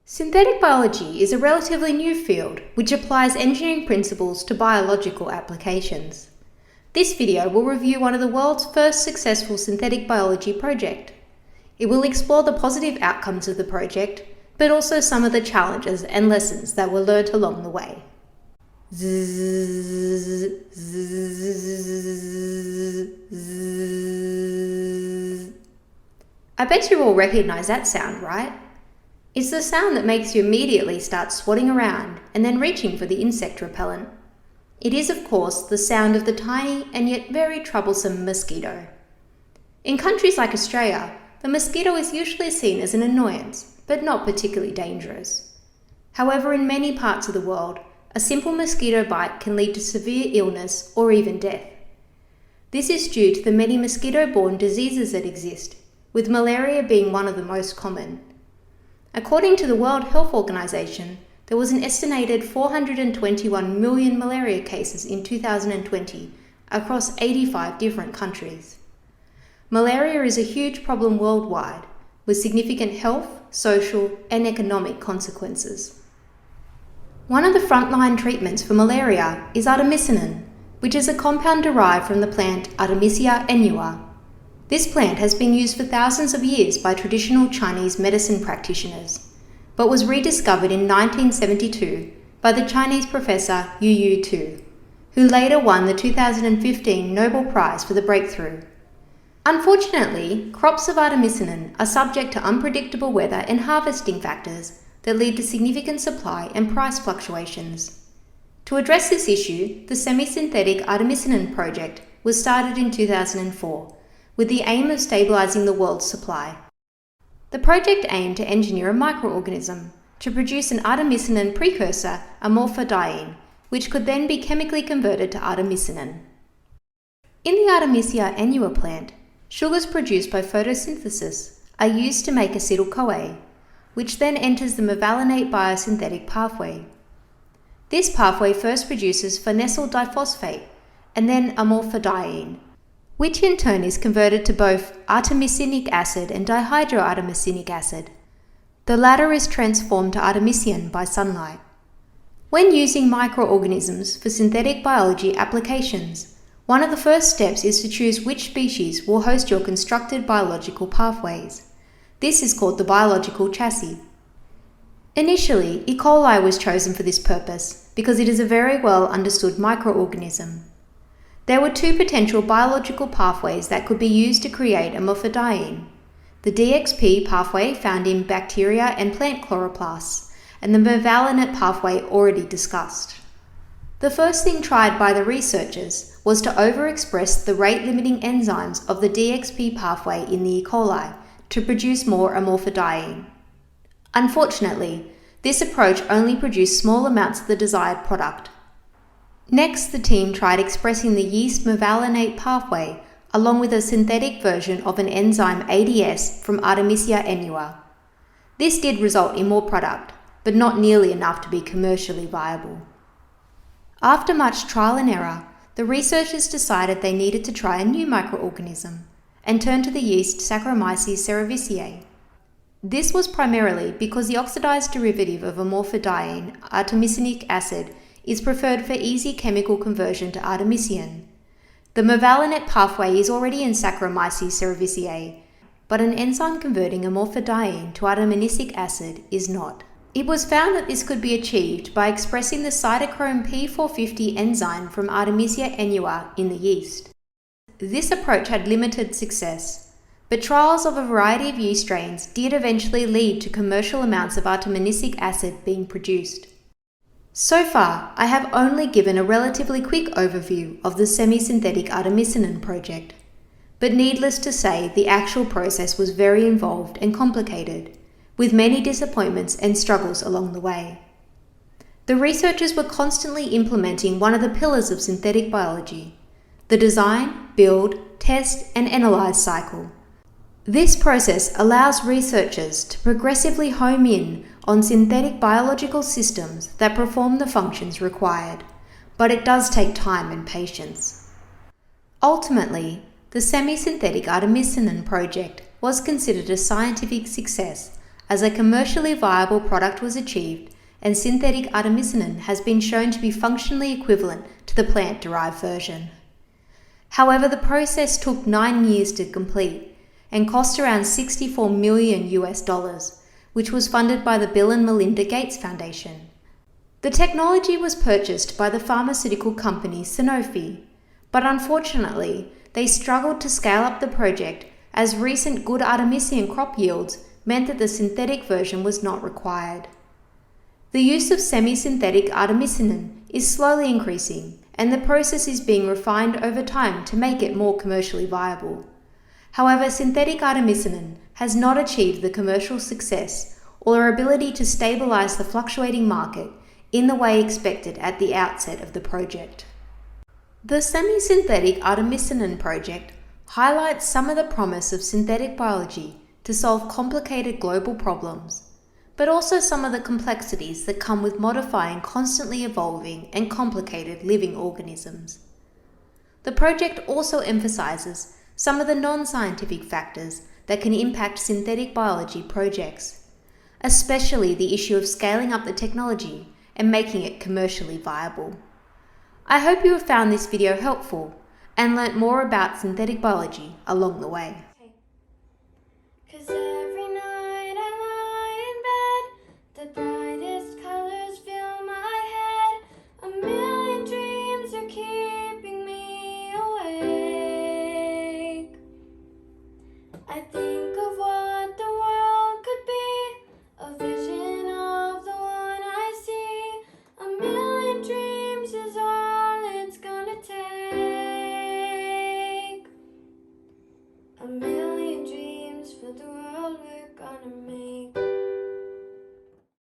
Synthetic biology is a relatively new field which applies engineering principles to biological applications. This video will review one of the world's first successful synthetic biology project. It will explore the positive outcomes of the project, but also some of the challenges and lessons that were learnt along the way. I bet you all recognize that sound, right? It's the sound that makes you immediately start swatting around and then reaching for the insect repellent. It is, of course, the sound of the tiny and yet very troublesome mosquito. In countries like Australia, the mosquito is usually seen as an annoyance, but not particularly dangerous. However, in many parts of the world, a simple mosquito bite can lead to severe illness or even death. This is due to the many mosquito-borne diseases that exist, with malaria being one of the most common. According to the World Health Organization, there was an estimated 421 million malaria cases in 2020 across 85 different countries. Malaria is a huge problem worldwide, with significant health, social, and economic consequences. One of the frontline treatments for malaria is artemisinin, which is a compound derived from the plant Artemisia annua. This plant has been used for thousands of years by traditional Chinese medicine practitioners, but was rediscovered in 1972 by the Chinese professor Yu Tu, who later won the 2015 Nobel Prize for the breakthrough. Unfortunately, crops of artemisinin are subject to unpredictable weather and harvesting factors that lead to significant supply and price fluctuations. To address this issue, the semi-synthetic artemisinin project was started in 2004, with the aim of stabilizing the world's supply. The project aimed to engineer a microorganism to produce an artemisinin precursor, amorphodiene, which could then be chemically converted to artemisinin. In the Artemisia annua plant, sugars produced by photosynthesis are used to make acetyl-CoA, which then enters the mevalonate biosynthetic pathway. This pathway first produces farnesyl diphosphate and then amorphodiene, which in turn is converted to both artemisinic acid and dihydroartemisinic acid. The latter is transformed to artemisium by sunlight. When using microorganisms for synthetic biology applications, one of the first steps is to choose which species will host your constructed biological pathways. This is called the biological chassis. Initially, E. coli was chosen for this purpose because it is a very well understood microorganism. There were two potential biological pathways that could be used to create amorphodiene: the DXP pathway found in bacteria and plant chloroplasts, and the mevalonate pathway already discussed. The first thing tried by the researchers was to overexpress the rate-limiting enzymes of the DXP pathway in the E. coli to produce more amorphodiene. Unfortunately, this approach only produced small amounts of the desired product. Next, the team tried expressing the yeast mevalonate pathway along with a synthetic version of an enzyme ADS from Artemisia annua. This did result in more product, but not nearly enough to be commercially viable. After much trial and error, the researchers decided they needed to try a new microorganism and turned to the yeast Saccharomyces cerevisiae. This was primarily because the oxidized derivative of amorphodiene, artemisinic acid, is preferred for easy chemical conversion to artemisium. The mevalonate pathway is already in Saccharomyces cerevisiae, but an enzyme converting amorphodiene to artemisinic acid is not. It was found that this could be achieved by expressing the cytochrome P450 enzyme from Artemisia annua in the yeast. This approach had limited success, but trials of a variety of yeast strains did eventually lead to commercial amounts of artemisinic acid being produced. So far, I have only given a relatively quick overview of the semi-synthetic artemisinin project, but needless to say, the actual process was very involved and complicated, with many disappointments and struggles along the way. The researchers were constantly implementing one of the pillars of synthetic biology: the design, build, test, and analyze cycle. This process allows researchers to progressively home in on synthetic biological systems that perform the functions required, but it does take time and patience. Ultimately, the semi-synthetic artemisinin project was considered a scientific success as a commercially viable product was achieved and synthetic artemisinin has been shown to be functionally equivalent to the plant-derived version. However, the process took 9 years to complete and cost around $64 million, which was funded by the Bill and Melinda Gates Foundation. The technology was purchased by the pharmaceutical company Sanofi, but unfortunately, they struggled to scale up the project as recent good Artemisinin crop yields meant that the synthetic version was not required. The use of semi-synthetic Artemisinin is slowly increasing, and the process is being refined over time to make it more commercially viable. However, synthetic Artemisinin has not achieved the commercial success or ability to stabilize the fluctuating market in the way expected at the outset of the project. The semi-synthetic Artemisinin project highlights some of the promise of synthetic biology to solve complicated global problems, but also some of the complexities that come with modifying constantly evolving and complicated living organisms. The project also emphasizes some of the non-scientific factors that can impact synthetic biology projects, especially the issue of scaling up the technology and making it commercially viable. I hope you have found this video helpful and learnt more about synthetic biology along the way.